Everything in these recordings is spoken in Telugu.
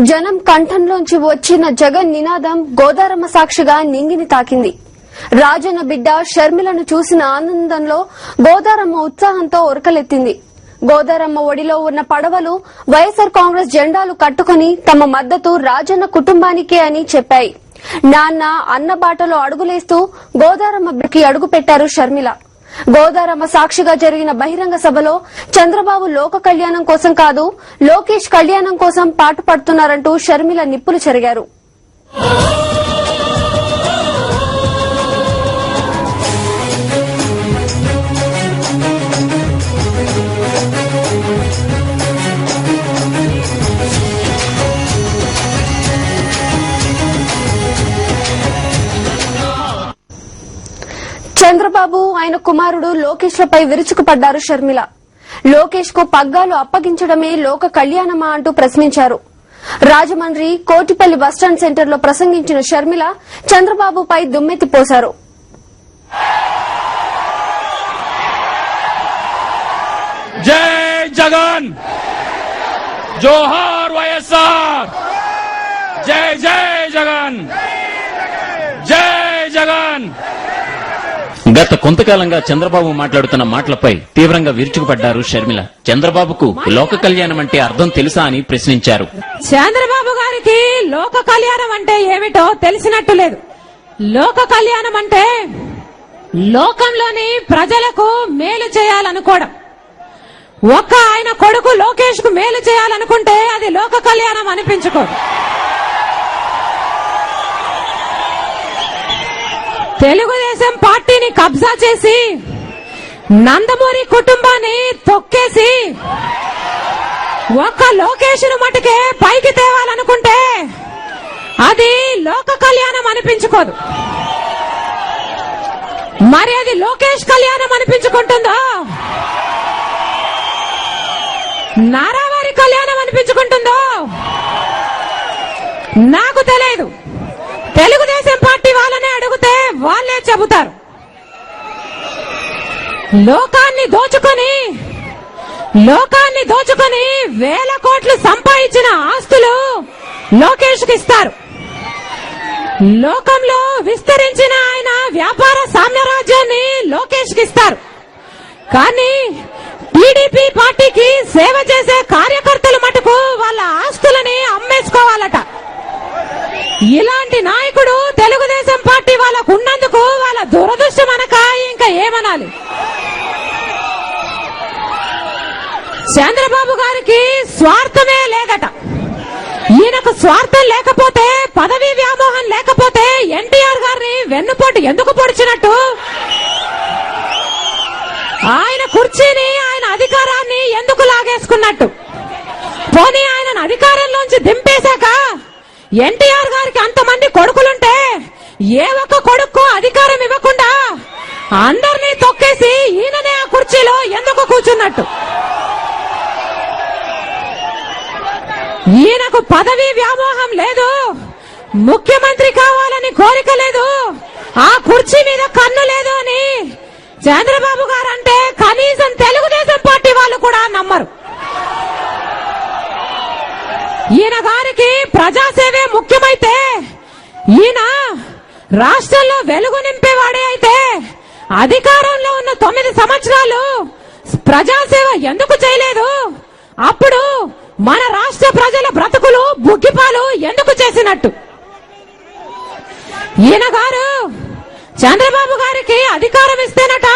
జనం కంఠంలోంచి వచ్చిన జగన్ నినాదం గోదారమ్మ సాక్షిగా నింగిని తాకింది. రాజన్న బిడ్డ షర్మిలను చూసిన ఆనందంలో గోదారమ్మ ఉత్సాహంతో ఉరకలెత్తింది. గోదారమ్మ ఒడిలో ఉన్న పడవలు వైఎస్సార్ కాంగ్రెస్ జెండాలు కట్టుకుని తమ మద్దతు రాజన్న కుటుంబానికే అని చెప్పాయి. నాన్న అన్న బాటలో అడుగులేస్తూ గోదారమ్మకి అడుగు పెట్టారు షర్మిల. గోదారమ్మ సాక్షిగా జరిగిన బహిరంగ సభలో చంద్రబాబు లోక కళ్యాణం కోసం కాదు, లోకేష్ కళ్యాణం కోసం పాటుపడుతున్నారంటూ షర్మిల నిప్పులు చెరిగారు. చంద్రబాబు ఆయన కుమారుడు లోకేష్ లపై విరుచుకుపడ్డారు షర్మిల. లోకేష్ కు పగ్గాలు అప్పగించడమే లోక కళ్యాణమా అంటూ ప్రశ్నించారు. రాజమండ్రి కోటిపల్లి బస్టాండ్ సెంటర్ లో ప్రసంగించిన షర్మిల చంద్రబాబుపై దుమ్మెత్తిపోశారు. జై జగన్, జోహార్ వైఎస్ఆర్, జై జై జగన్, జై జగన్. గత కొంతకాలంగా చంద్రబాబు మాట్లాడుతున్న మాటలపై తీవ్రంగా విరుచుకుపడ్డారు షర్మిల. చంద్రబాబుకు లోక కళ్యాణం అంటే అర్థం తెలుసా అని ప్రశ్నించారు. చంద్రబాబు గారికి లోక కళ్యాణం అంటే ఏమిటో తెలిసినట్టు లేదు. లోక కళ్యాణం అంటే లోకంలోని ప్రజలకు మేలు చేయాలనుకోవడం. ఒక్క ఆయన కొడుకు లోకేష్ కు మేలు చేయాలనుకుంటే అది లోక కళ్యాణం అనిపించుకోదు. తెలుగుదేశం పార్టీని కబ్జా చేసి నందమూరి కుటుంబాన్ని తొక్కేసి ఒక్క లోకేష్ ను మటుకే పైకి తేవాలనుకుంటే అది లోక కళ్యాణం అనిపించుకోదు. మరి అది లోకేష్ కళ్యాణం అనిపించుకుంటుందో, నారావారి కళ్యాణం అనిపించుకుంటుందో నాకు తెలియదు. తెలుగుదేశం పార్టీ వాళ్ళనే అడిగితే వాళ్ళే చెబుతారు. లోకాన్ని దోచుకొని వేల కోట్లు సంపాదించిన ఆస్తులు లోకేష్ కి ఇస్తారు. లోకంలో విస్తరించిన ఆయన వ్యాపార సామ్రాజ్యాన్ని లోకేష్ కి ఇస్తారు. కానీ టీడీపీ పార్టీకి సేవ చేసే కార్యకర్తలు మటుకు వాళ్ళ ఆస్తులని అమ్మేసుకోవాలట. ఇలాంటి నాయకుడు తెలుగుదేశం పార్టీ వాళ్ళకు ఉన్నందుకు వాళ్ళ దురదృష్టం అనక ఇంకా ఏమనాలి. చంద్రబాబు గారికి స్వార్థమే లేదట. ఈయనకు స్వార్థం లేకపోతే, పదవీ వ్యామోహం లేకపోతే ఎన్టీఆర్ గారిని వెన్నుపోటు ఎందుకు పొడిచినట్టు? ఆయన కుర్చీని, ఆయన అధికారాన్ని ఎందుకు లాగేసుకున్నట్టు? పోనీ ఆయనను అధికారంలోంచి దింపేశాక ఎన్టీఆర్ గారికి అంతమంది కొడుకులుంటే ఏ ఒక్క కొడుకు అధికారం ఇవ్వకుండా అందరినీ తొక్కేసి ఈయననే ఆ కుర్చీలో ఎందుకు కూర్చున్నట్టు? ఈయనకు పదవీ వ్యామోహం లేదు, ముఖ్యమంత్రి కావాలని కోరిక లేదు, ఆ కుర్చీ మీద కన్ను లేదు అని చంద్రబాబు గారు అంటే కనీసం తెలుగుదేశం పార్టీ వాళ్ళు కూడా నమ్మరు. ఈయన గారికి ప్రజాసేవే ముఖ్యమైతే, ఈయన రాష్ట్రంలో వెలుగు నింపేవాడే అయితే అధికారంలో ఉన్న 9 సంవత్సరాలు ప్రజాసేవ ఎందుకు చేయలేదు? అప్పుడు మన రాష్ట్ర ప్రజల బ్రతుకులు బుగ్గిపాలు ఎందుకు చేసినట్టు? ఈయన గారు చంద్రబాబు గారికి అధికారం ఇస్తేనట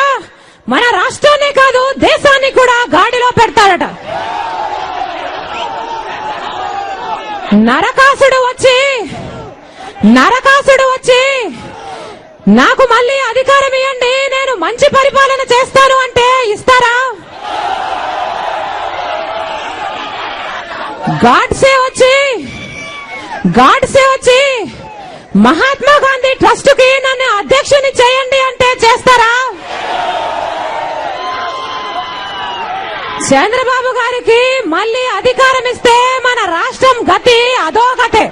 మన రాష్ట్రాన్నే కాదు దేశాన్ని కూడా గాడిలో పెడతాడట. నరకాసుడు వచ్చి నాకు మళ్ళీ అధికారం ఇవ్వండి, నేను మంచి పరిపాలన చేస్తాను అంటే ఇస్తారా? గాడ్సే వచ్చి మహాత్మా గాంధీ ట్రస్ట్ కి నన్ను అధ్యక్షుని చేయండి అంటే చేస్తారా? చంద్రబాబు గారికి మళ్ళీ అధికారం ఇస్తే మన రాష్ట్రం గతి అధోగతే.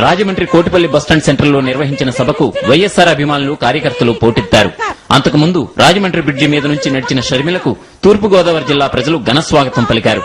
రాజమండ్రి కోటిపల్లి బస్టాండ్ సెంటర్ లో నిర్వహించిన సభకు వైఎస్ఆర్ అభిమానులు కార్యకర్తలు పోటెత్తారు. అంతకుముందు రాజమండ్రి బ్రిడ్జి మీద నుంచి నడిచిన షర్మిలకు తూర్పుగోదావరి జిల్లా ప్రజలు ఘన స్వాగతం పలికారు.